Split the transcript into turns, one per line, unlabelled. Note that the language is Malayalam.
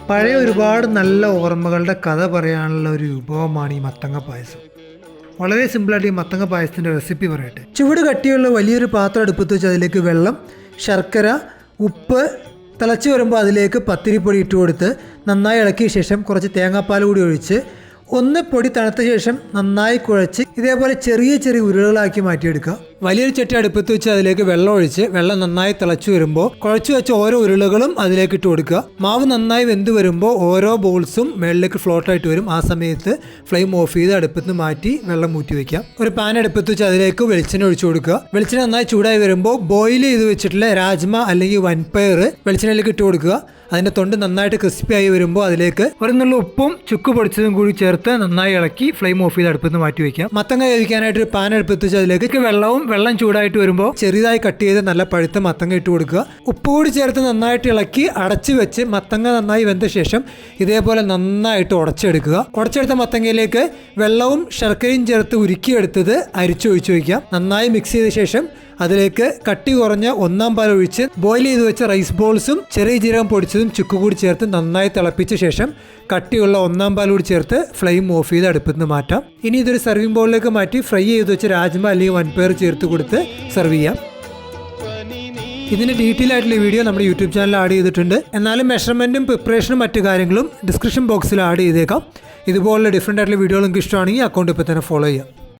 പഴയ ഒരുപാട് നല്ല ഓർമ്മകളുടെ കഥ പറയാനുള്ള ഒരു വിഭവമാണ് ഈ മത്തങ്ങ പായസം. വളരെ സിമ്പിളായിട്ട് ഈ മത്തങ്ങ പായസത്തിൻ്റെ റെസിപ്പി പറയട്ടെ. ചുവട് കട്ടിയുള്ള വലിയൊരു പാത്രം അടുപ്പത്ത് വെച്ച് അതിലേക്ക് വെള്ളം, ശർക്കര, ഉപ്പ് തിളച്ച് വരുമ്പോൾ അതിലേക്ക് പത്തിരിപ്പൊടി ഇട്ട് കൊടുത്ത് നന്നായി ഇളക്കിയ ശേഷം കുറച്ച് തേങ്ങാപ്പാൽ കൂടി ഒഴിച്ച് ഒന്ന് പൊടി തണുത്ത ശേഷം നന്നായി കുഴച്ച് ഇതേപോലെ ചെറിയ ചെറിയ ഉരുളകളാക്കി മാറ്റിയെടുക്കുക. വലിയൊരു ചട്ടി അടുപ്പത്ത് വെച്ച് അതിലേക്ക് വെള്ളം ഒഴിച്ച് വെള്ളം നന്നായി തിളച്ചു വരുമ്പോൾ കുഴച്ചു വെച്ച ഓരോ ഉരുളകളും അതിലേക്ക് ഇട്ട് കൊടുക്കുക. മാവ് നന്നായി വെന്ത് വരുമ്പോൾ ഓരോ ബോൾസും മേളിലേക്ക് ഫ്ലോട്ടായിട്ട് വരും. ആ സമയത്ത് ഫ്ലെയിം ഓഫ് ചെയ്ത് അടുപ്പത്ത് മാറ്റി വെള്ളം ഊറ്റി വയ്ക്കാം. ഒരു പാൻ അടുപ്പത്ത് വെച്ച് അതിലേക്ക് വെളിച്ചെണ്ണ ഒഴിച്ചു കൊടുക്കുക. വെളിച്ചെണ്ണ നന്നായി ചൂടായി വരുമ്പോൾ ബോയിൽ ചെയ്ത് വെച്ചിട്ടുള്ള രാജ്മ അല്ലെങ്കിൽ വൻപയർ വെളിച്ചെണ്ണയിലേക്ക് ഇട്ട് കൊടുക്കുക. അതിൻ്റെ തൊണ്ട് നന്നായിട്ട് ക്രിസ്പി ആയി വരുമ്പോൾ അതിലേക്ക് ഒരു നുള്ള ഉപ്പും ചുക്ക് പൊടിച്ചതും കൂടി ചേർത്ത് നന്നായി ഇളക്കി ഫ്ലെയിം ഓഫ് ചെയ്ത് അടുപ്പത്ത് മാറ്റി വയ്ക്കാം. മത്തങ്ങ വേവിക്കാനായിട്ട് ഒരു പാൻ അടുപ്പത്ത് വെച്ച് അതിലേക്ക് വെള്ളം ചൂടായിട്ട് വരുമ്പോൾ ചെറുതായി കട്ട് ചെയ്ത് നല്ല പഴുത്ത മത്തങ്ങ ഇട്ട് കൊടുക്കുക. ഉപ്പ് കൂടി ചേർത്ത് നന്നായിട്ട് ഇളക്കി അടച്ചു വെച്ച് മത്തങ്ങ നന്നായി വെന്ത ശേഷം ഇതേപോലെ നന്നായിട്ട് ഉടച്ചെടുക്കുക. ഉടച്ചെടുത്ത മത്തങ്ങയിലേക്ക് വെള്ളവും ശർക്കരയും ചേർത്ത് ഉരുക്കിയെടുത്തത് അരിച്ചൊഴിച്ചു വയ്ക്കാം. നന്നായി മിക്സ് ചെയ്ത ശേഷം അതിലേക്ക് കട്ടി കുറഞ്ഞ ഒന്നാം പാൽ ഒഴിച്ച് ബോയിൽ ചെയ്ത് വെച്ച റൈസ് ബോൾസും ചെറിയ ജീരകം പൊടിച്ചതും ചുക്ക് കൂടി ചേർത്ത് നന്നായി തിളപ്പിച്ച ശേഷം കട്ടിയുള്ള ഒന്നാം പാൽ കൂടി ചേർത്ത് ഫ്ലെയിം ഓഫ് ചെയ്ത് അടുപ്പിൽ നിന്ന് മാറ്റാം. ഇനി ഇതൊരു സർവിംഗ് ബൗളിലേക്ക് മാറ്റി ഫ്രൈ ചെയ്ത് വെച്ച രാജ്മ അല്ലെങ്കിൽ വൻപയർ ചേർത്ത് കൊടുത്ത് സെർവ് ചെയ്യാം. ഇതിൻ്റെ ഡീറ്റെയിൽ ആയിട്ടുള്ള വീഡിയോ നമ്മുടെ യൂട്യൂബ് ചാനലിൽ ആഡ് ചെയ്തിട്ടുണ്ട്. എന്നാലും മെഷർമെൻറ്റും പ്രിപ്പറേഷനും മറ്റു കാര്യങ്ങളും ഡിസ്ക്രിപ്ഷൻ ബോക്സിൽ ആഡ് ചെയ്തേക്കാം. ഇതുപോലുള്ള ഡിഫറെൻ്റ് ആയിട്ടുള്ള വീഡിയോകൾ നിങ്ങൾക്ക് ഇഷ്ടമാണെങ്കിൽ അക്കൗണ്ട് ഇപ്പോൾ തന്നെ ഫോളോ ചെയ്യാം.